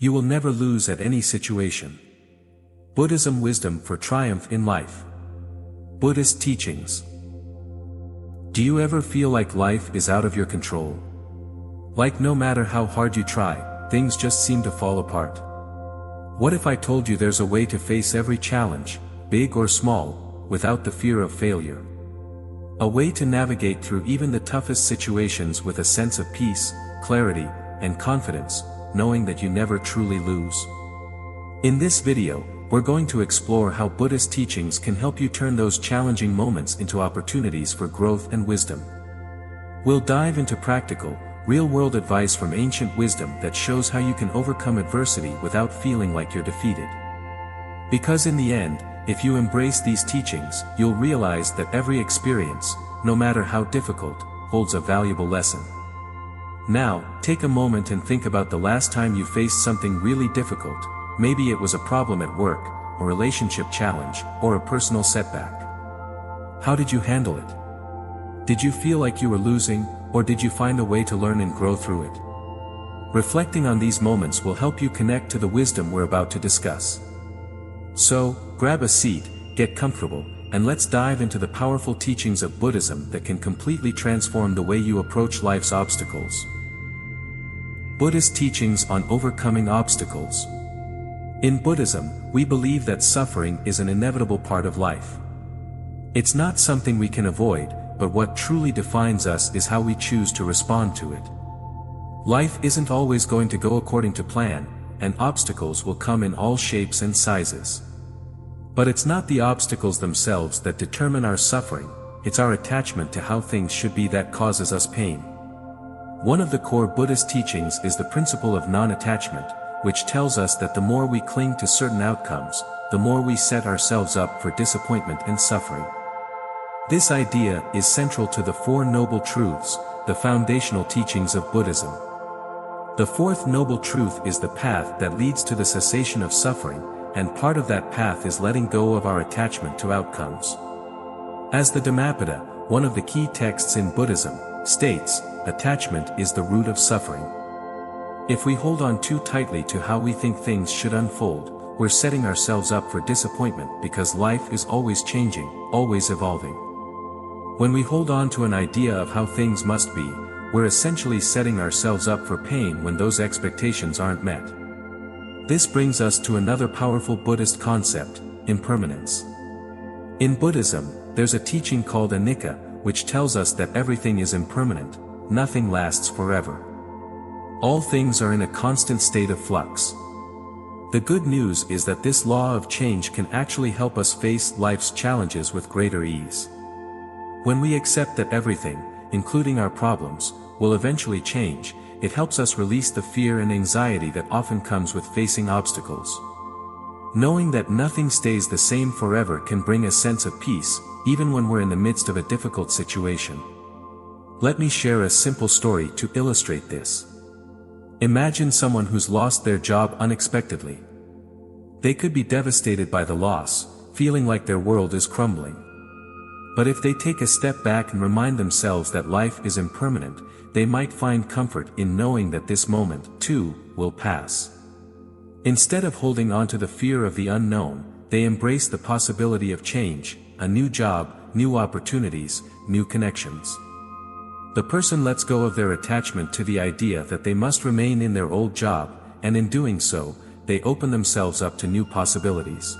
You will never lose at any situation. Buddhism wisdom for triumph in life. Buddhist teachings. Do you ever feel like life is out of your control? Like no matter how hard you try, things just seem to fall apart? What if I told you there's a way to face every challenge, big or small, without the fear of failure? A way to navigate through even the toughest situations with a sense of peace, clarity, and confidence, knowing that you never truly lose. In this video, we're going to explore how Buddhist teachings can help you turn those challenging moments into opportunities for growth and wisdom. We'll dive into practical, real-world advice from ancient wisdom that shows how you can overcome adversity without feeling like you're defeated. Because in the end, if you embrace these teachings, you'll realize that every experience, no matter how difficult, holds a valuable lesson. Now, take a moment and think about the last time you faced something really difficult. Maybe it was a problem at work, a relationship challenge, or a personal setback. How did you handle it? Did you feel like you were losing, or did you find a way to learn and grow through it? Reflecting on these moments will help you connect to the wisdom we're about to discuss. So, grab a seat, get comfortable, and let's dive into the powerful teachings of Buddhism that can completely transform the way you approach life's obstacles. Buddhist teachings on overcoming obstacles. In Buddhism, we believe that suffering is an inevitable part of life. It's not something we can avoid, but what truly defines us is how we choose to respond to it. Life isn't always going to go according to plan, and obstacles will come in all shapes and sizes. But it's not the obstacles themselves that determine our suffering, it's our attachment to how things should be that causes us pain. One of the core Buddhist teachings is the principle of non-attachment, which tells us that the more we cling to certain outcomes, the more we set ourselves up for disappointment and suffering. This idea is central to the Four Noble Truths, the foundational teachings of Buddhism. The fourth noble truth is the path that leads to the cessation of suffering, and part of that path is letting go of our attachment to outcomes. As the Dhammapada, one of the key texts in Buddhism, states, attachment is the root of suffering. If we hold on too tightly to how we think things should unfold, we're setting ourselves up for disappointment because life is always changing, always evolving. When we hold on to an idea of how things must be, we're essentially setting ourselves up for pain when those expectations aren't met. This brings us to another powerful Buddhist concept, impermanence. In Buddhism, there's a teaching called anicca, which tells us that everything is impermanent, nothing lasts forever. All things are in a constant state of flux. The good news is that this law of change can actually help us face life's challenges with greater ease. When we accept that everything, including our problems, will eventually change, it helps us release the fear and anxiety that often comes with facing obstacles. Knowing that nothing stays the same forever can bring a sense of peace, even when we're in the midst of a difficult situation. Let me share a simple story to illustrate this. Imagine someone who's lost their job unexpectedly. They could be devastated by the loss, feeling like their world is crumbling. But if they take a step back and remind themselves that life is impermanent, they might find comfort in knowing that this moment, too, will pass. Instead of holding on to the fear of the unknown, they embrace the possibility of change, a new job, new opportunities, new connections. The person lets go of their attachment to the idea that they must remain in their old job, and in doing so, they open themselves up to new possibilities.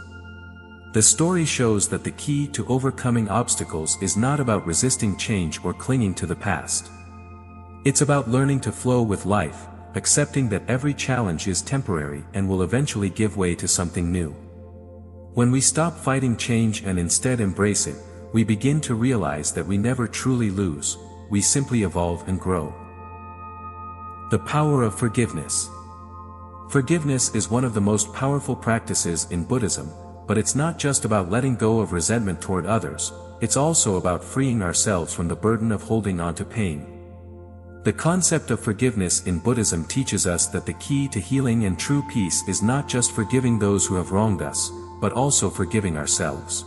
The story shows that the key to overcoming obstacles is not about resisting change or clinging to the past. It's about learning to flow with life, accepting that every challenge is temporary and will eventually give way to something new. When we stop fighting change and instead embrace it, we begin to realize that we never truly lose, we simply evolve and grow. The power of forgiveness. Forgiveness is one of the most powerful practices in Buddhism, but it's not just about letting go of resentment toward others, it's also about freeing ourselves from the burden of holding on to pain. The concept of forgiveness in Buddhism teaches us that the key to healing and true peace is not just forgiving those who have wronged us, but also forgiving ourselves.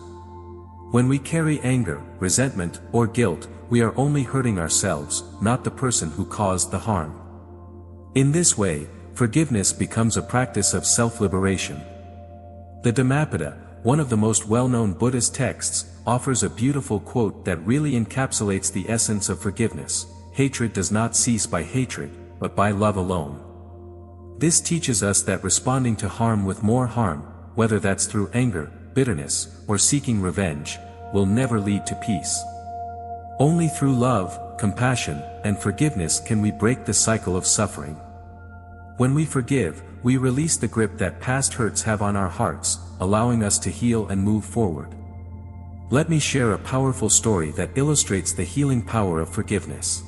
When we carry anger, resentment, or guilt, we are only hurting ourselves, not the person who caused the harm. In this way, forgiveness becomes a practice of self-liberation. The Dhammapada, one of the most well-known Buddhist texts, offers a beautiful quote that really encapsulates the essence of forgiveness: hatred does not cease by hatred, but by love alone. This teaches us that responding to harm with more harm, whether that's through anger, bitterness, or seeking revenge, will never lead to peace. Only through love, compassion, and forgiveness can we break the cycle of suffering. When we forgive, we release the grip that past hurts have on our hearts, allowing us to heal and move forward. Let me share a powerful story that illustrates the healing power of forgiveness.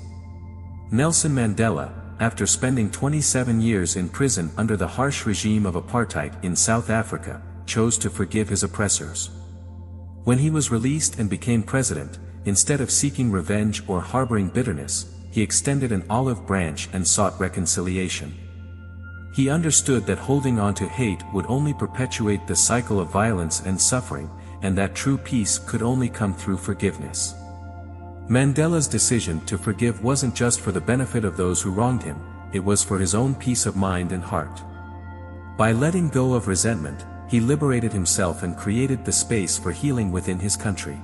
Nelson Mandela, after spending 27 years in prison under the harsh regime of apartheid in South Africa, chose to forgive his oppressors. When he was released and became president, instead of seeking revenge or harboring bitterness, he extended an olive branch and sought reconciliation. He understood that holding on to hate would only perpetuate the cycle of violence and suffering, and that true peace could only come through forgiveness. Mandela's decision to forgive wasn't just for the benefit of those who wronged him, it was for his own peace of mind and heart. By letting go of resentment, he liberated himself and created the space for healing within his country.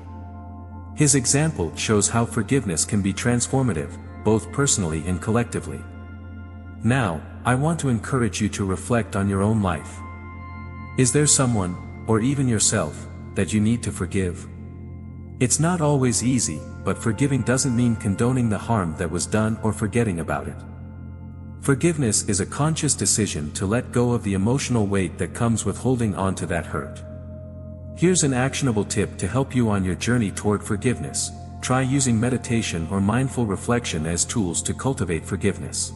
His example shows how forgiveness can be transformative, both personally and collectively. Now, I want to encourage you to reflect on your own life. Is there someone, or even yourself, that you need to forgive? It's not always easy, but forgiving doesn't mean condoning the harm that was done or forgetting about it. Forgiveness is a conscious decision to let go of the emotional weight that comes with holding on to that hurt. Here's an actionable tip to help you on your journey toward forgiveness. Try using meditation or mindful reflection as tools to cultivate forgiveness.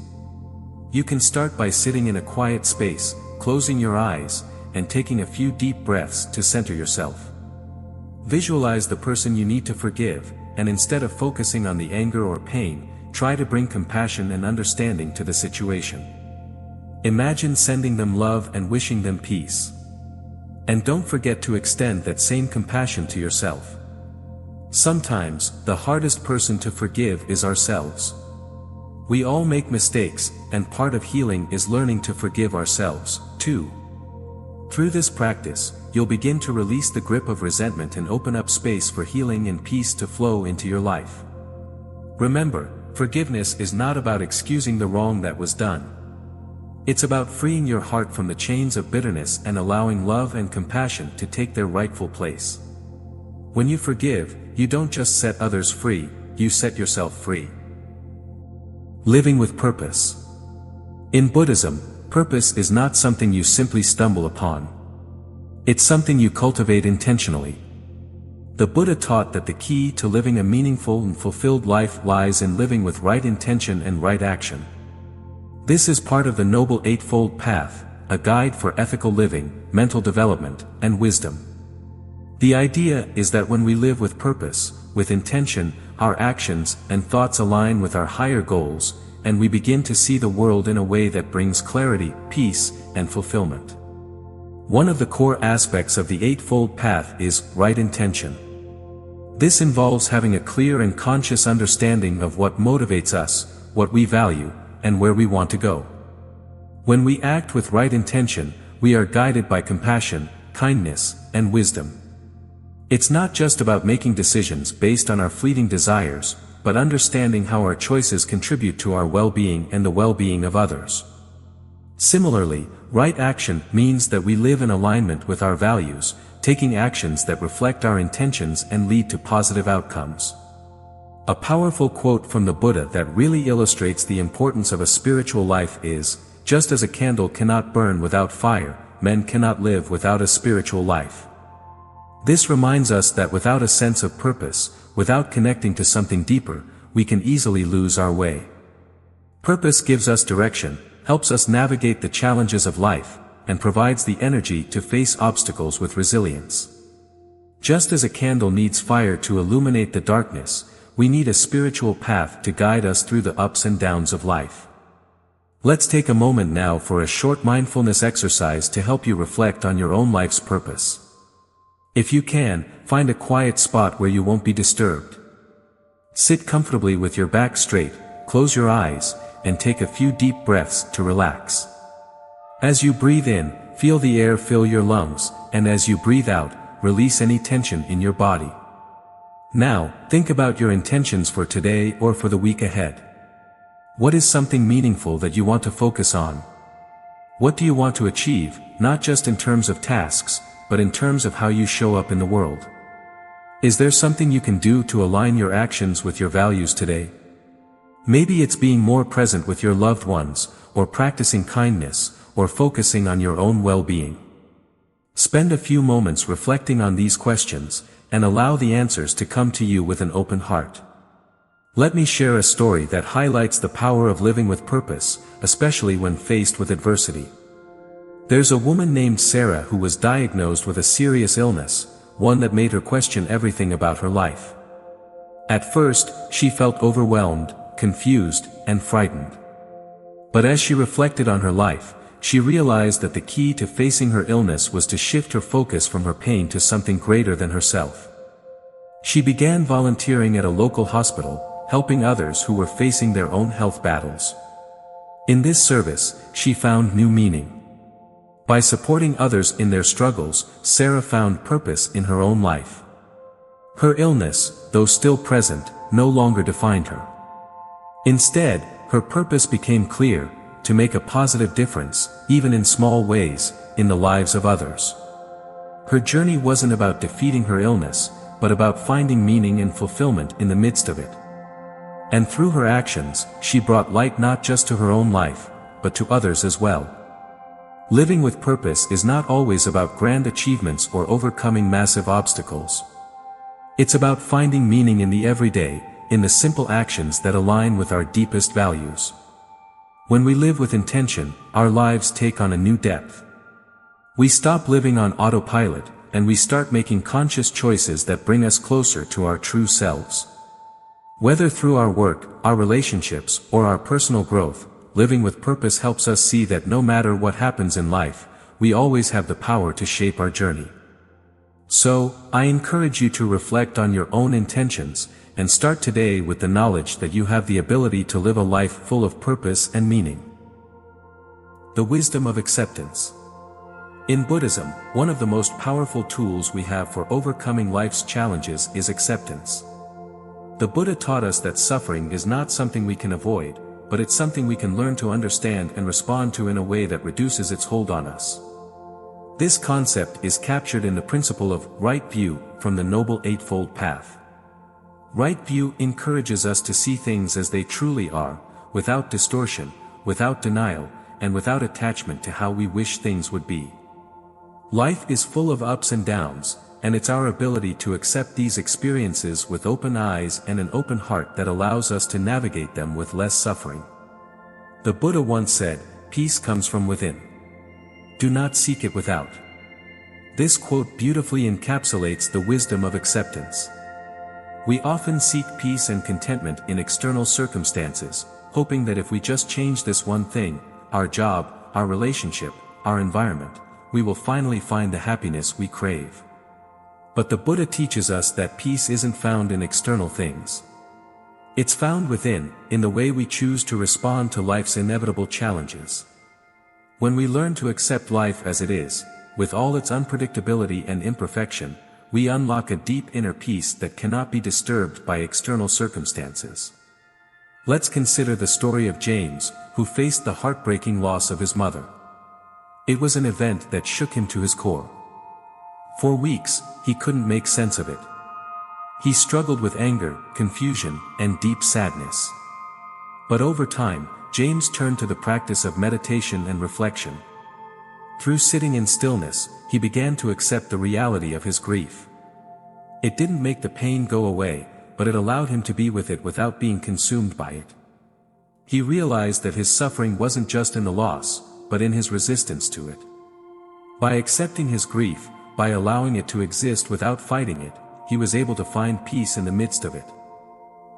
You can start by sitting in a quiet space, closing your eyes, and taking a few deep breaths to center yourself. Visualize the person you need to forgive, and instead of focusing on the anger or pain, try to bring compassion and understanding to the situation. Imagine sending them love and wishing them peace. And don't forget to extend that same compassion to yourself. Sometimes, the hardest person to forgive is ourselves. We all make mistakes, and part of healing is learning to forgive ourselves, too. Through this practice, you'll begin to release the grip of resentment and open up space for healing and peace to flow into your life. Remember, forgiveness is not about excusing the wrong that was done. It's about freeing your heart from the chains of bitterness and allowing love and compassion to take their rightful place. When you forgive, you don't just set others free, you set yourself free. Living with purpose. In Buddhism, purpose is not something you simply stumble upon. It's something you cultivate intentionally. The Buddha taught that the key to living a meaningful and fulfilled life lies in living with right intention and right action. This is part of the Noble Eightfold Path, a guide for ethical living, mental development, and wisdom. The idea is that when we live with purpose, with intention, our actions and thoughts align with our higher goals, and we begin to see the world in a way that brings clarity, peace, and fulfillment. One of the core aspects of the Eightfold Path is right intention. This involves having a clear and conscious understanding of what motivates us, what we value, and where we want to go. When we act with right intention, we are guided by compassion, kindness, and wisdom. It's not just about making decisions based on our fleeting desires, but understanding how our choices contribute to our well-being and the well-being of others. Similarly, right action means that we live in alignment with our values, taking actions that reflect our intentions and lead to positive outcomes. A powerful quote from the Buddha that really illustrates the importance of a spiritual life is, "Just as a candle cannot burn without fire, men cannot live without a spiritual life." This reminds us that without a sense of purpose, without connecting to something deeper, we can easily lose our way. Purpose gives us direction, helps us navigate the challenges of life, and provides the energy to face obstacles with resilience. Just as a candle needs fire to illuminate the darkness, we need a spiritual path to guide us through the ups and downs of life. Let's take a moment now for a short mindfulness exercise to help you reflect on your own life's purpose. If you can, find a quiet spot where you won't be disturbed. Sit comfortably with your back straight, close your eyes, and take a few deep breaths to relax. As you breathe in, feel the air fill your lungs, and as you breathe out, release any tension in your body. Now, think about your intentions for today or for the week ahead. What is something meaningful that you want to focus on? What do you want to achieve, not just in terms of tasks, but in terms of how you show up in the world? Is there something you can do to align your actions with your values today? Maybe it's being more present with your loved ones, or practicing kindness, or focusing on your own well-being. Spend a few moments reflecting on these questions, and allow the answers to come to you with an open heart. Let me share a story that highlights the power of living with purpose, especially when faced with adversity. There's a woman named Sarah who was diagnosed with a serious illness, one that made her question everything about her life. At first, she felt overwhelmed, confused, and frightened. But as she reflected on her life, she realized that the key to facing her illness was to shift her focus from her pain to something greater than herself. She began volunteering at a local hospital, helping others who were facing their own health battles. In this service, she found new meaning. By supporting others in their struggles, Sarah found purpose in her own life. Her illness, though still present, no longer defined her. Instead, her purpose became clear: to make a positive difference, even in small ways, in the lives of others. Her journey wasn't about defeating her illness, but about finding meaning and fulfillment in the midst of it. And through her actions, she brought light not just to her own life, but to others as well. Living with purpose is not always about grand achievements or overcoming massive obstacles. It's about finding meaning in the everyday, in the simple actions that align with our deepest values. When we live with intention, our lives take on a new depth. We stop living on autopilot, and we start making conscious choices that bring us closer to our true selves. Whether through our work, our relationships, or our personal growth, living with purpose helps us see that no matter what happens in life, we always have the power to shape our journey. So, I encourage you to reflect on your own intentions, and start today with the knowledge that you have the ability to live a life full of purpose and meaning. The wisdom of acceptance. In Buddhism, one of the most powerful tools we have for overcoming life's challenges is acceptance. The Buddha taught us that suffering is not something we can avoid, but it's something we can learn to understand and respond to in a way that reduces its hold on us. This concept is captured in the principle of right view from the Noble Eightfold Path. Right view encourages us to see things as they truly are, without distortion, without denial, and without attachment to how we wish things would be. Life is full of ups and downs, and it's our ability to accept these experiences with open eyes and an open heart that allows us to navigate them with less suffering. The Buddha once said, "Peace comes from within. Do not seek it without." This quote beautifully encapsulates the wisdom of acceptance. We often seek peace and contentment in external circumstances, hoping that if we just change this one thing, our job, our relationship, our environment, we will finally find the happiness we crave. But the Buddha teaches us that peace isn't found in external things. It's found within, in the way we choose to respond to life's inevitable challenges. When we learn to accept life as it is, with all its unpredictability and imperfection, we unlock a deep inner peace that cannot be disturbed by external circumstances. Let's consider the story of James, who faced the heartbreaking loss of his mother. It was an event that shook him to his core. For weeks, he couldn't make sense of it. He struggled with anger, confusion, and deep sadness. But over time, James turned to the practice of meditation and reflection. Through sitting in stillness, he began to accept the reality of his grief. It didn't make the pain go away, but it allowed him to be with it without being consumed by it. He realized that his suffering wasn't just in the loss, but in his resistance to it. By accepting his grief, by allowing it to exist without fighting it, he was able to find peace in the midst of it.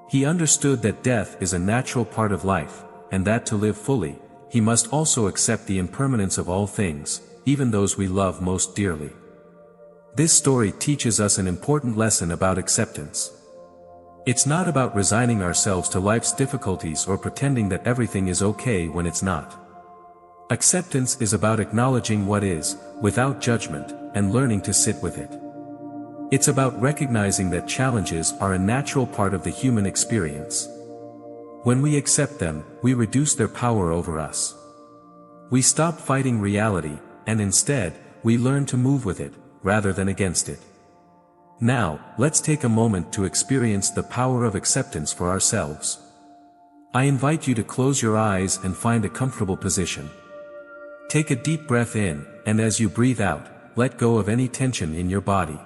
He understood that death is a natural part of life, and that to live fully, he must also accept the impermanence of all things, even those we love most dearly. This story teaches us an important lesson about acceptance. It's not about resigning ourselves to life's difficulties or pretending that everything is okay when it's not. Acceptance is about acknowledging what is, without judgment, and learning to sit with it. It's about recognizing that challenges are a natural part of the human experience. When we accept them, we reduce their power over us. We stop fighting reality, and instead, we learn to move with it, rather than against it. Now, let's take a moment to experience the power of acceptance for ourselves. I invite you to close your eyes and find a comfortable position. Take a deep breath in, and as you breathe out, let go of any tension in your body.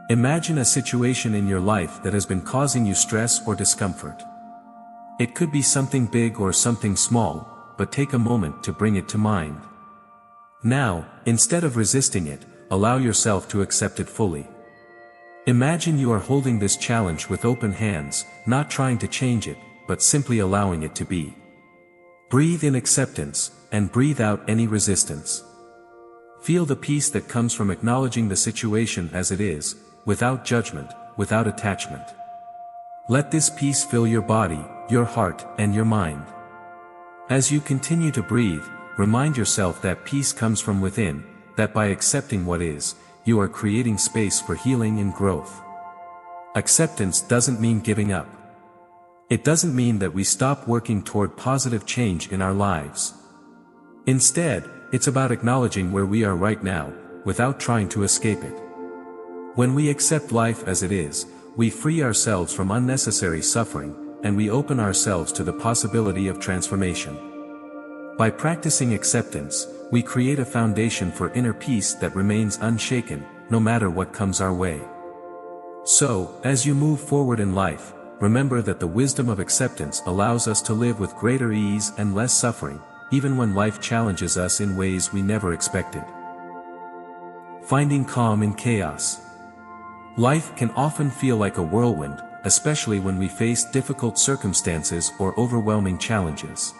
Imagine a situation in your life that has been causing you stress or discomfort. It could be something big or something small, but take a moment to bring it to mind. Now, instead of resisting it, allow yourself to accept it fully. Imagine you are holding this challenge with open hands, not trying to change it, but simply allowing it to be. Breathe in acceptance, and breathe out any resistance. Feel the peace that comes from acknowledging the situation as it is, without judgment, without attachment. Let this peace fill your body, your heart, and your mind. As you continue to breathe, remind yourself that peace comes from within, that by accepting what is, you are creating space for healing and growth. Acceptance doesn't mean giving up. It doesn't mean that we stop working toward positive change in our lives. Instead, it's about acknowledging where we are right now, without trying to escape it. When we accept life as it is, we free ourselves from unnecessary suffering, and we open ourselves to the possibility of transformation. By practicing acceptance, we create a foundation for inner peace that remains unshaken, no matter what comes our way. So, as you move forward in life, remember that the wisdom of acceptance allows us to live with greater ease and less suffering, even when life challenges us in ways we never expected. Finding calm in chaos. Life can often feel like a whirlwind, especially when we face difficult circumstances or overwhelming challenges.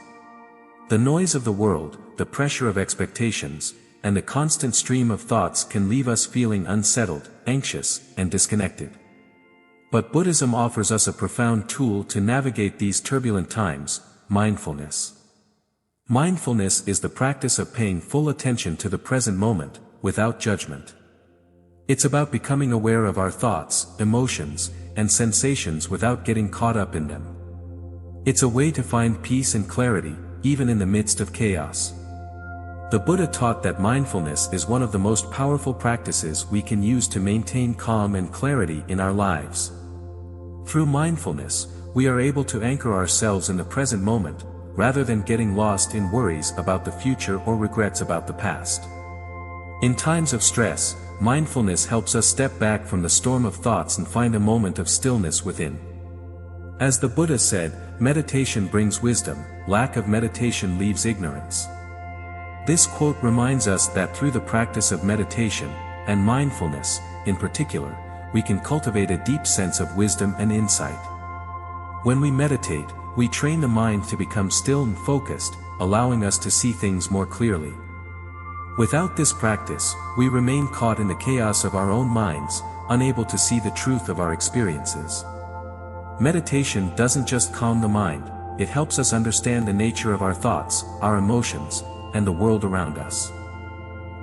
The noise of the world, the pressure of expectations, and the constant stream of thoughts can leave us feeling unsettled, anxious, and disconnected. But Buddhism offers us a profound tool to navigate these turbulent times: mindfulness. Mindfulness is the practice of paying full attention to the present moment, without judgment. It's about becoming aware of our thoughts, emotions, and sensations without getting caught up in them. It's a way to find peace and clarity, even in the midst of chaos. The Buddha taught that mindfulness is one of the most powerful practices we can use to maintain calm and clarity in our lives. Through mindfulness, we are able to anchor ourselves in the present moment, rather than getting lost in worries about the future or regrets about the past. In times of stress, mindfulness helps us step back from the storm of thoughts and find a moment of stillness within. As the Buddha said, meditation brings wisdom, lack of meditation leaves ignorance. This quote reminds us that through the practice of meditation, and mindfulness, in particular, we can cultivate a deep sense of wisdom and insight. When we meditate, we train the mind to become still and focused, allowing us to see things more clearly. Without this practice, we remain caught in the chaos of our own minds, unable to see the truth of our experiences. Meditation doesn't just calm the mind, it helps us understand the nature of our thoughts, our emotions, and the world around us.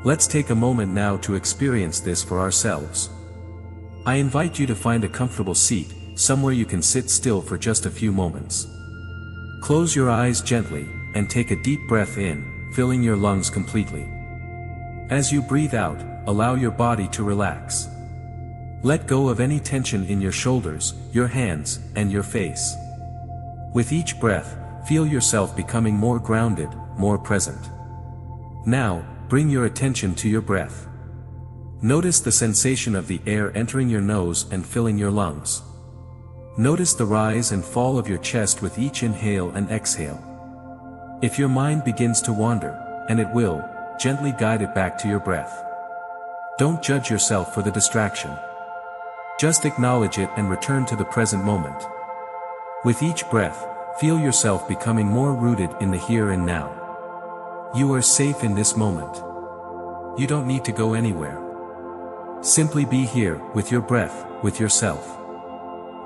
Let's take a moment now to experience this for ourselves. I invite you to find a comfortable seat, somewhere you can sit still for just a few moments. Close your eyes gently, and take a deep breath in, filling your lungs completely. As you breathe out, allow your body to relax. Let go of any tension in your shoulders, your hands, and your face. With each breath, feel yourself becoming more grounded, more present. Now, bring your attention to your breath. Notice the sensation of the air entering your nose and filling your lungs. Notice the rise and fall of your chest with each inhale and exhale. If your mind begins to wander, and it will, gently guide it back to your breath. Don't judge yourself for the distraction. Just acknowledge it and return to the present moment. With each breath, feel yourself becoming more rooted in the here and now. You are safe in this moment. You don't need to go anywhere. Simply be here, with your breath, with yourself.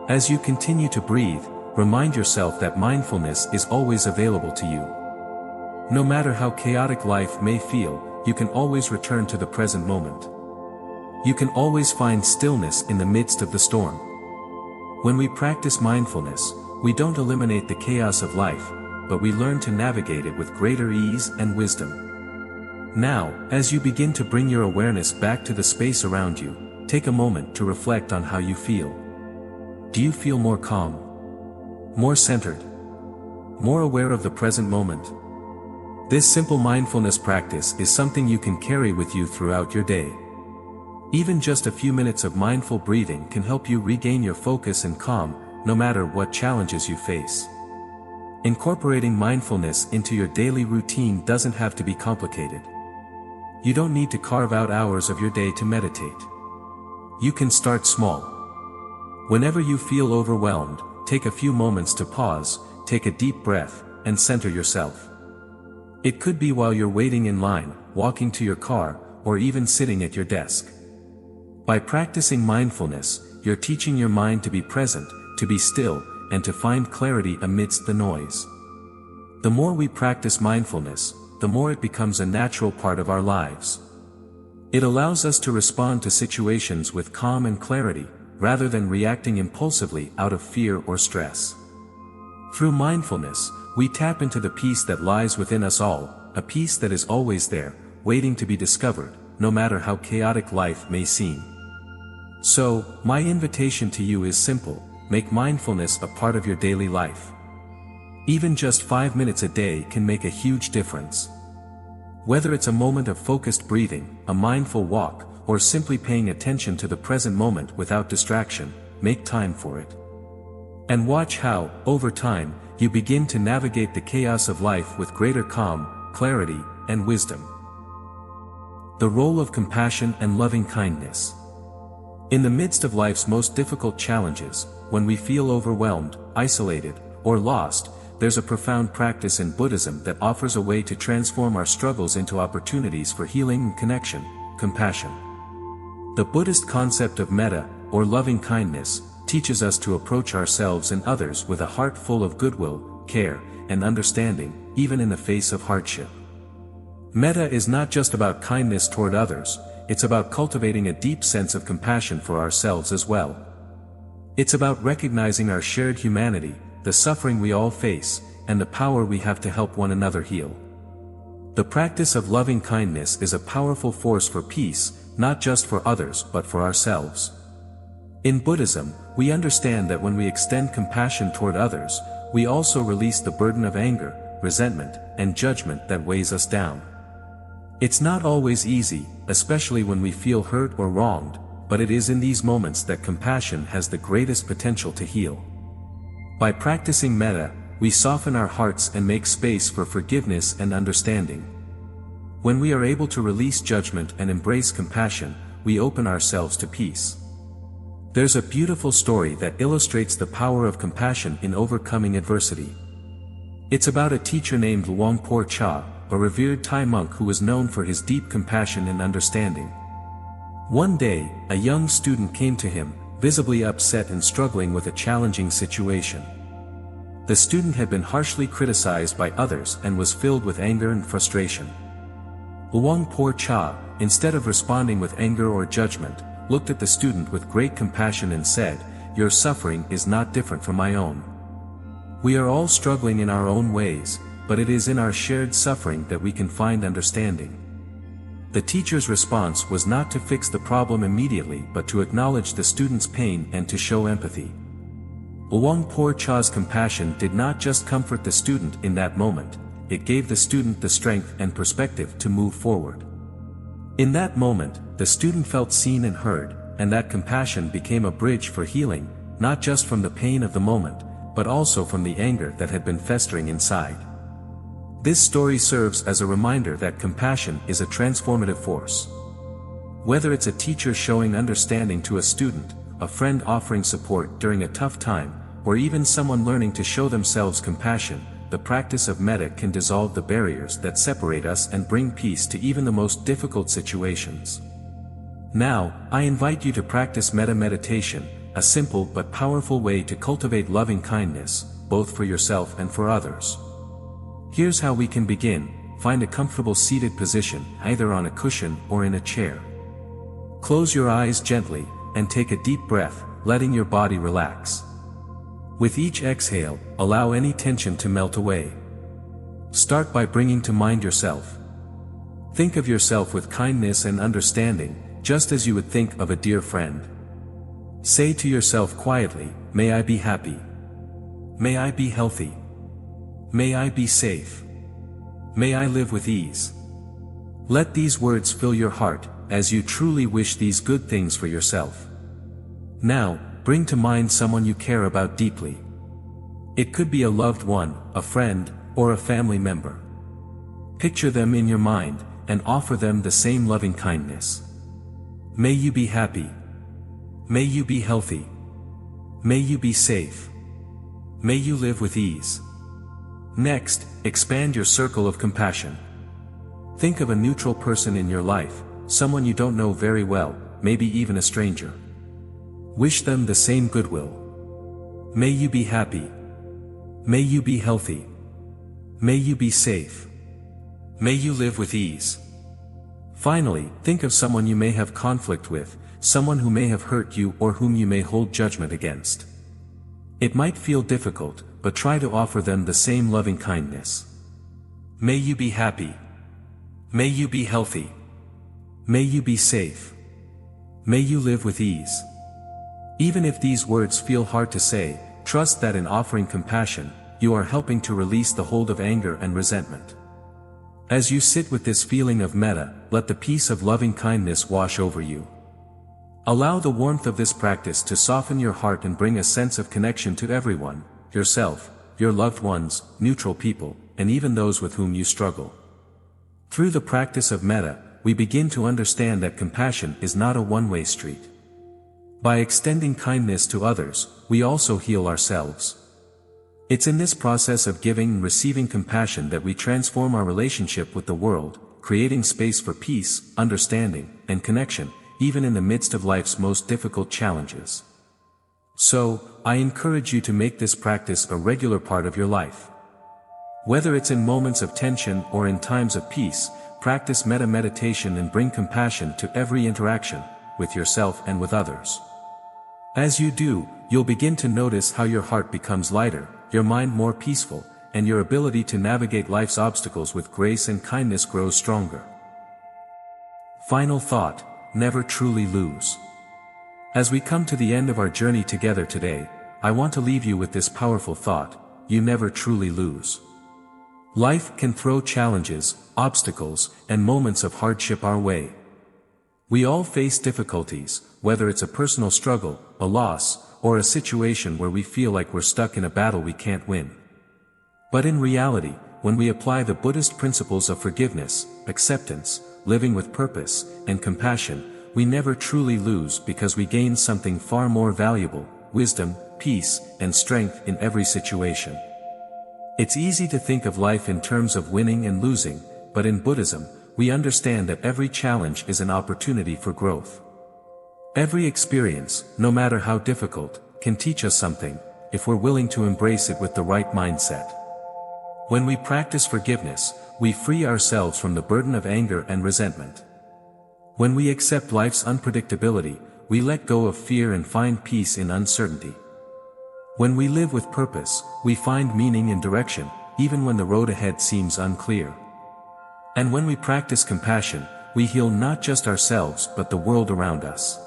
As you continue to breathe, remind yourself that mindfulness is always available to you. No matter how chaotic life may feel, you can always return to the present moment. You can always find stillness in the midst of the storm. When we practice mindfulness, we don't eliminate the chaos of life, but we learn to navigate it with greater ease and wisdom. Now, as you begin to bring your awareness back to the space around you, take a moment to reflect on how you feel. Do you feel more calm? More centered? More aware of the present moment? This simple mindfulness practice is something you can carry with you throughout your day. Even just a few minutes of mindful breathing can help you regain your focus and calm, no matter what challenges you face. Incorporating mindfulness into your daily routine doesn't have to be complicated. You don't need to carve out hours of your day to meditate. You can start small. Whenever you feel overwhelmed, take a few moments to pause, take a deep breath, and center yourself. It could be while you're waiting in line, walking to your car, or even sitting at your desk. By practicing mindfulness, you're teaching your mind to be present, to be still, and to find clarity amidst the noise. The more we practice mindfulness, the more it becomes a natural part of our lives. It allows us to respond to situations with calm and clarity, rather than reacting impulsively out of fear or stress. Through mindfulness, we tap into the peace that lies within us all, a peace that is always there, waiting to be discovered, no matter how chaotic life may seem. So, my invitation to you is simple: make mindfulness a part of your daily life. Even just 5 minutes a day can make a huge difference. Whether it's a moment of focused breathing, a mindful walk, or simply paying attention to the present moment without distraction, make time for it. And watch how, over time, you begin to navigate the chaos of life with greater calm, clarity, and wisdom. The role of compassion and loving kindness. In the midst of life's most difficult challenges, when we feel overwhelmed, isolated, or lost, there's a profound practice in Buddhism that offers a way to transform our struggles into opportunities for healing and connection: compassion. The Buddhist concept of metta, or loving kindness, teaches us to approach ourselves and others with a heart full of goodwill, care, and understanding, even in the face of hardship. Metta is not just about kindness toward others, it's about cultivating a deep sense of compassion for ourselves as well. It's about recognizing our shared humanity, the suffering we all face, and the power we have to help one another heal. The practice of loving kindness is a powerful force for peace, not just for others but for ourselves. In Buddhism, we understand that when we extend compassion toward others, we also release the burden of anger, resentment, and judgment that weighs us down. It's not always easy, especially when we feel hurt or wronged, but it is in these moments that compassion has the greatest potential to heal. By practicing metta, we soften our hearts and make space for forgiveness and understanding. When we are able to release judgment and embrace compassion, we open ourselves to peace. There's a beautiful story that illustrates the power of compassion in overcoming adversity. It's about a teacher named Luang Por Cha, a revered Thai monk who was known for his deep compassion and understanding. One day, a young student came to him, visibly upset and struggling with a challenging situation. The student had been harshly criticized by others and was filled with anger and frustration. Luang Por Cha, instead of responding with anger or judgment, looked at the student with great compassion and said, "Your suffering is not different from my own. We are all struggling in our own ways, but it is in our shared suffering that we can find understanding." The teacher's response was not to fix the problem immediately but to acknowledge the student's pain and to show empathy. Luang Por Cha's compassion did not just comfort the student in that moment, it gave the student the strength and perspective to move forward. In that moment, the student felt seen and heard, and that compassion became a bridge for healing, not just from the pain of the moment, but also from the anger that had been festering inside. This story serves as a reminder that compassion is a transformative force. Whether it's a teacher showing understanding to a student, a friend offering support during a tough time, or even someone learning to show themselves compassion, the practice of metta can dissolve the barriers that separate us and bring peace to even the most difficult situations. Now, I invite you to practice metta meditation, a simple but powerful way to cultivate loving kindness, both for yourself and for others. Here's how we can begin. find a comfortable seated position, either on a cushion or in a chair. Close your eyes gently, and take a deep breath, letting your body relax. With each exhale, allow any tension to melt away. Start by bringing to mind yourself. Think of yourself with kindness and understanding, just as you would think of a dear friend. Say to yourself quietly, "May I be happy. May I be healthy. May I be safe. May I live with ease." Let these words fill your heart, as you truly wish these good things for yourself. Now, bring to mind someone you care about deeply. It could be a loved one, a friend, or a family member. Picture them in your mind, and offer them the same loving kindness. May you be happy. May you be healthy. May you be safe. May you live with ease. Next, expand your circle of compassion. Think of a neutral person in your life, someone you don't know very well, maybe even a stranger. Wish them the same goodwill. May you be happy. May you be healthy. May you be safe. May you live with ease. Finally, think of someone you may have conflict with, someone who may have hurt you or whom you may hold judgment against. It might feel difficult, but try to offer them the same loving kindness. May you be happy. May you be healthy. May you be safe. May you live with ease. Even if these words feel hard to say, trust that in offering compassion, you are helping to release the hold of anger and resentment. As you sit with this feeling of metta, let the peace of loving kindness wash over you. Allow the warmth of this practice to soften your heart and bring a sense of connection to everyone, yourself, your loved ones, neutral people, and even those with whom you struggle. Through the practice of metta, we begin to understand that compassion is not a one-way street. By extending kindness to others, we also heal ourselves. It's in this process of giving and receiving compassion that we transform our relationship with the world, creating space for peace, understanding, and connection, even in the midst of life's most difficult challenges. So, I encourage you to make this practice a regular part of your life. Whether it's in moments of tension or in times of peace, practice metta meditation and bring compassion to every interaction, with yourself and with others. As you do, you'll begin to notice how your heart becomes lighter, your mind more peaceful, and your ability to navigate life's obstacles with grace and kindness grows stronger. Final thought: never truly lose. As we come to the end of our journey together today, I want to leave you with this powerful thought: you never truly lose. Life can throw challenges, obstacles, and moments of hardship our way. We all face difficulties, whether it's a personal struggle, a loss, or a situation where we feel like we're stuck in a battle we can't win. But in reality, when we apply the Buddhist principles of forgiveness, acceptance, living with purpose, and compassion, we never truly lose because we gain something far more valuable: wisdom, peace, and strength in every situation. It's easy to think of life in terms of winning and losing, but in Buddhism, we understand that every challenge is an opportunity for growth. Every experience, no matter how difficult, can teach us something, if we're willing to embrace it with the right mindset. When we practice forgiveness, we free ourselves from the burden of anger and resentment. When we accept life's unpredictability, we let go of fear and find peace in uncertainty. When we live with purpose, we find meaning and direction, even when the road ahead seems unclear. And when we practice compassion, we heal not just ourselves but the world around us.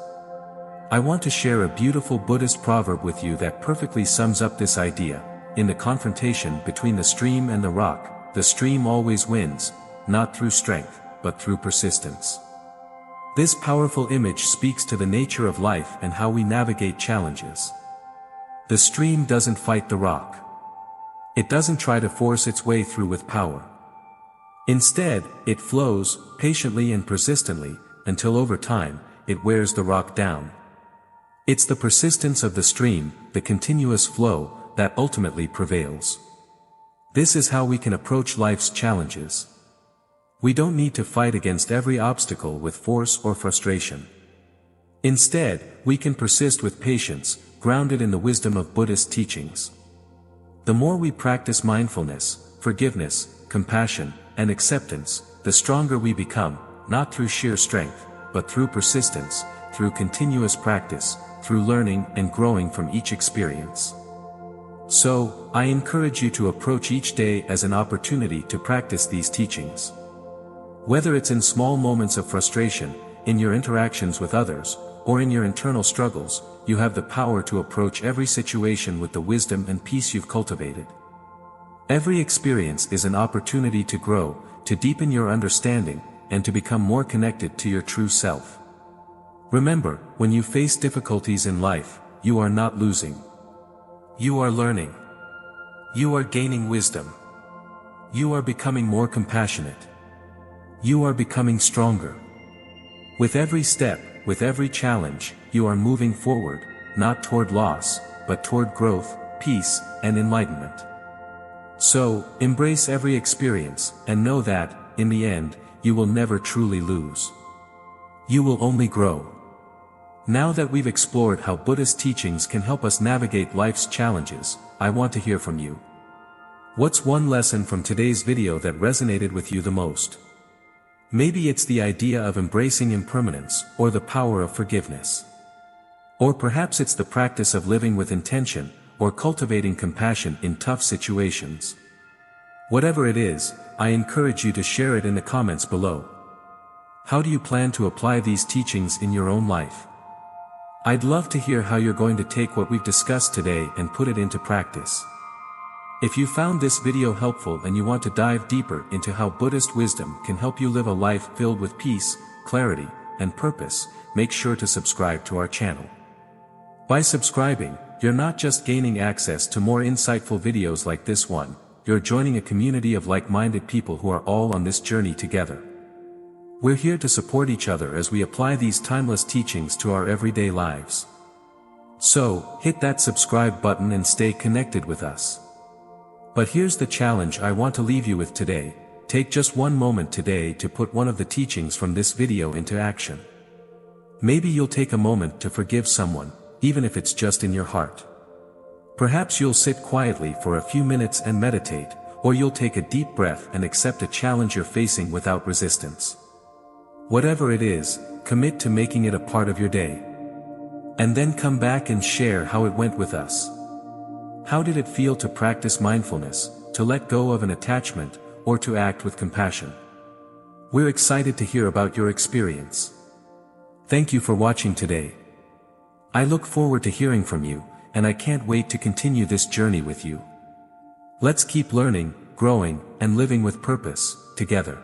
I want to share a beautiful Buddhist proverb with you that perfectly sums up this idea: in the confrontation between the stream and the rock, the stream always wins, not through strength, but through persistence. This powerful image speaks to the nature of life and how we navigate challenges. The stream doesn't fight the rock. It doesn't try to force its way through with power. Instead, it flows, patiently and persistently, until over time, it wears the rock down. It's the persistence of the stream, the continuous flow, that ultimately prevails. This is how we can approach life's challenges. We don't need to fight against every obstacle with force or frustration. Instead, we can persist with patience, grounded in the wisdom of Buddhist teachings. The more we practice mindfulness, forgiveness, compassion, and acceptance, the stronger we become, not through sheer strength, but through persistence, through continuous practice, through learning and growing from each experience. So, I encourage you to approach each day as an opportunity to practice these teachings. Whether it's in small moments of frustration, in your interactions with others, or in your internal struggles, you have the power to approach every situation with the wisdom and peace you've cultivated. Every experience is an opportunity to grow, to deepen your understanding, and to become more connected to your true self. Remember, when you face difficulties in life, you are not losing. You are learning. You are gaining wisdom. You are becoming more compassionate. You are becoming stronger. With every step, with every challenge, you are moving forward, not toward loss, but toward growth, peace, and enlightenment. So, embrace every experience, and know that, in the end, you will never truly lose. You will only grow. Now that we've explored how Buddhist teachings can help us navigate life's challenges, I want to hear from you. What's one lesson from today's video that resonated with you the most? Maybe it's the idea of embracing impermanence, or the power of forgiveness. Or perhaps it's the practice of living with intention, or cultivating compassion in tough situations. Whatever it is, I encourage you to share it in the comments below. How do you plan to apply these teachings in your own life? I'd love to hear how you're going to take what we've discussed today and put it into practice. If you found this video helpful and you want to dive deeper into how Buddhist wisdom can help you live a life filled with peace, clarity, and purpose, make sure to subscribe to our channel. By subscribing, you're not just gaining access to more insightful videos like this one, you're joining a community of like-minded people who are all on this journey together. We're here to support each other as we apply these timeless teachings to our everyday lives. So, hit that subscribe button and stay connected with us. But here's the challenge I want to leave you with today: take just one moment today to put one of the teachings from this video into action. Maybe you'll take a moment to forgive someone, even if it's just in your heart. Perhaps you'll sit quietly for a few minutes and meditate, or you'll take a deep breath and accept a challenge you're facing without resistance. Whatever it is, commit to making it a part of your day. And then come back and share how it went with us. How did it feel to practice mindfulness, to let go of an attachment, or to act with compassion? We're excited to hear about your experience. Thank you for watching today. I look forward to hearing from you, and I can't wait to continue this journey with you. Let's keep learning, growing, and living with purpose, together.